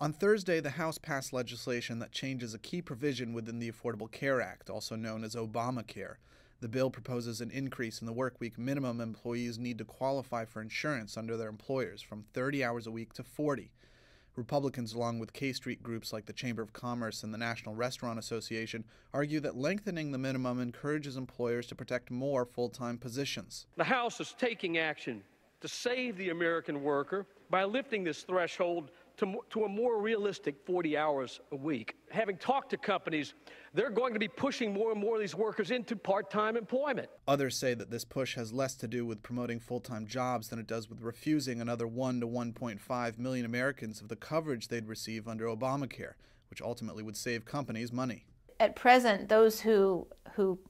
On Thursday, the House passed legislation that changes a key provision within the Affordable Care Act, also known as Obamacare. The bill proposes an increase in the workweek minimum employees need to qualify for insurance under their employers from 30 hours a week to 40. Republicans, along with K Street groups like the Chamber of Commerce and the National Restaurant Association, argue that lengthening the minimum encourages employers to protect more full-time positions. The House is taking action to save the American worker by lifting this threshold to a more realistic 40 hours a week. Having talked to companies, they're going to be pushing more and more of these workers into part-time employment. Others say that this push has less to do with promoting full-time jobs than it does with refusing another 1 to 1.5 million Americans of the coverage they'd receive under Obamacare, which ultimately would save companies money. At present, those who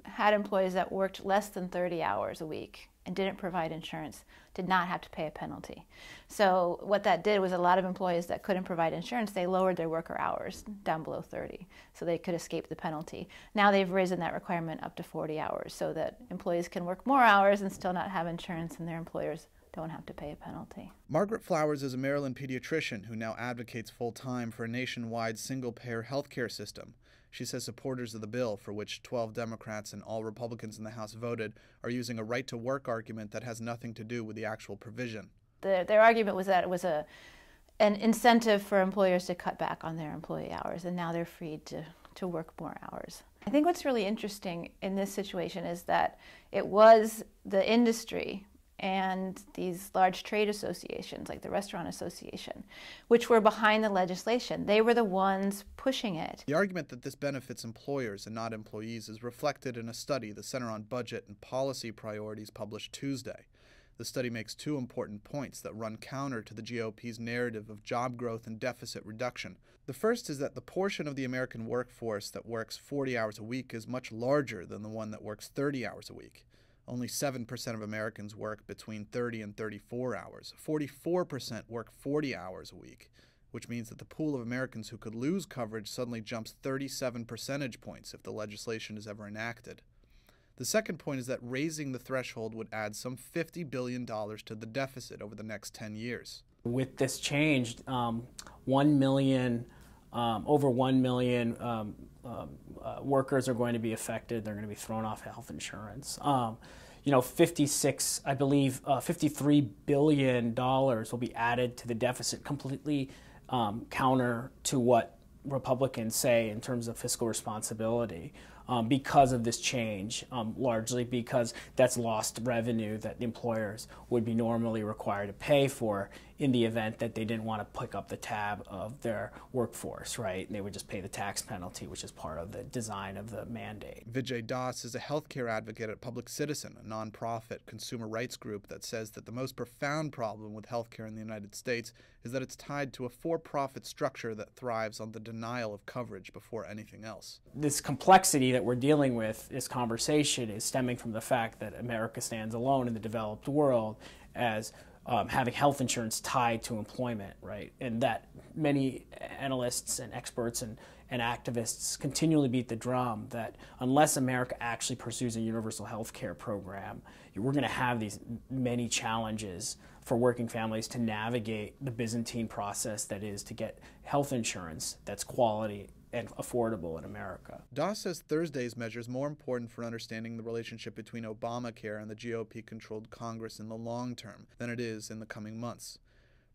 had employees that worked less than 30 hours a week and didn't provide insurance did not have to pay a penalty. So what that did was a lot of employees that couldn't provide insurance, they lowered their worker hours down below 30 so they could escape the penalty. Now they've risen that requirement up to 40 hours so that employees can work more hours and still not have insurance and their employers don't have to pay a penalty. Margaret Flowers is a Maryland pediatrician who now advocates full-time for a nationwide single-payer health care system. She says supporters of the bill, for which 12 Democrats and all Republicans in the House voted, are using a right-to-work argument that has nothing to do with the actual provision. Their argument was that it was an incentive for employers to cut back on their employee hours, and now they're free to work more hours. I think what's really interesting in this situation is that it was the industry and these large trade associations like the Restaurant Association, which were behind the legislation. They were the ones pushing it. The argument that this benefits employers and not employees is reflected in a study, the Center on Budget and Policy Priorities, published Tuesday. The study makes two important points that run counter to the GOP's narrative of job growth and deficit reduction. The first is that the portion of the American workforce that works 40 hours a week is much larger than the one that works 30 hours a week. Only 7% of Americans work between 30 and 34 hours. 44% work 40 hours a week, which means that the pool of Americans who could lose coverage suddenly jumps 37 percentage points if the legislation is ever enacted. The second point is that raising the threshold would add some $50 billion to the deficit over the next 10 years. With this change, 1 million, over 1 million workers are going to be affected. They're going to be thrown off health insurance. You know, $53 billion will be added to the deficit, completely counter to what Republicans say in terms of fiscal responsibility. Because of this change, largely because that's lost revenue that the employers would be normally required to pay for in the event that they didn't want to pick up the tab of their workforce, right? And they would just pay the tax penalty, which is part of the design of the mandate. Vijay Das is a healthcare advocate at Public Citizen, a nonprofit consumer rights group that says that the most profound problem with healthcare in the United States is that it's tied to a for-profit structure that thrives on the denial of coverage before anything else. This complexity that we're dealing with, this conversation, is stemming from the fact that America stands alone in the developed world as having health insurance tied to employment, right? And that many analysts and experts and activists continually beat the drum that unless America actually pursues a universal health care program, we're going to have these many challenges for working families to navigate the Byzantine process that is to get health insurance that's quality and affordable in America. Das says Thursday's measure is more important for understanding the relationship between Obamacare and the GOP-controlled Congress in the long term than it is in the coming months.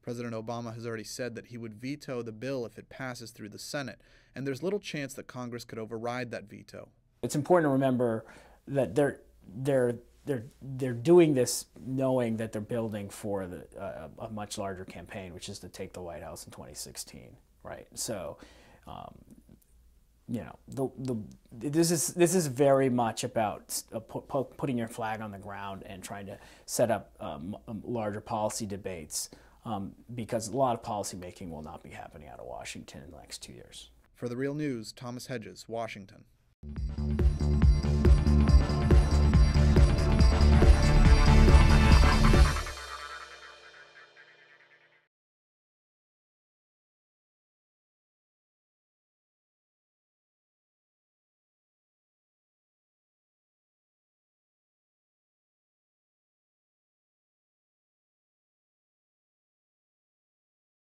President Obama has already said that he would veto the bill if it passes through the Senate, and there's little chance that Congress could override that veto. It's important to remember that they're doing this knowing that they're building for a much larger campaign, which is to take the White House in 2016, right? So. You know, this is very much about putting your flag on the ground and trying to set up larger policy debates because a lot of policy making will not be happening out of Washington in the next 2 years. For The Real News, Thomas Hedges, Washington.